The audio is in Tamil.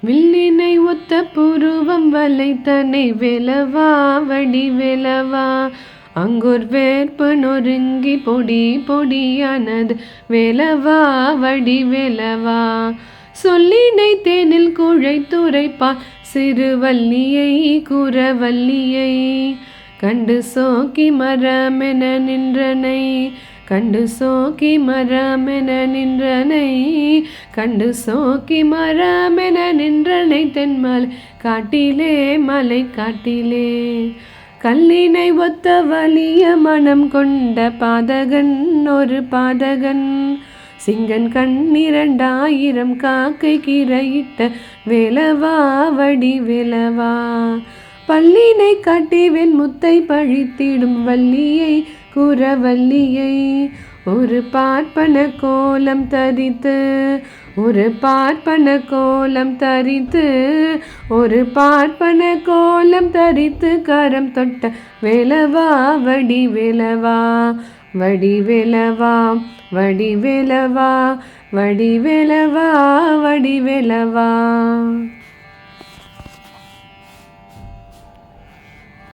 வில்லினை ஒத்த புருவம் வளைத்தனை வேலவா வடிவேலவா. அங்கோர் வேற்பு நொறுங்கி பொடி பொடியானது வேலவா வடிவேலவா. சொல்லினை தேனில் குழைத்துரைப்பார் சிறுவல்லியை குறவல்லியை. கண்டு சோக்கி மரமென நின்றனை கண்டு சோக்கி மரமென நின்றனை கண்டு சோக்கி மரமென நின்றனை தென்மலை காட்டிலே மலை காட்டிலே. கல்லினை ஒத்த வலிய மனம் கொண்ட பாதகன் ஒரு பாதகன். சிங்கன் கண் 2000 காக்கை கிரையிட்ட வேலவா வடிவேலவா. பல்லினை காட்டி வெண்முத்தை பழித்திடும் வள்ளியை குறவல்லியை. ஒரு பார்ப்பன கோலம் தரித்து ஒரு பார்ப்பன கோலம் தரித்து ஒரு பார்ப்பன கோலம் தரித்து கரம் தொட்ட வேலவா வடிவேலவா வடிவேலவா வடிவேலவா வடிவேலவா வடிவேலவா.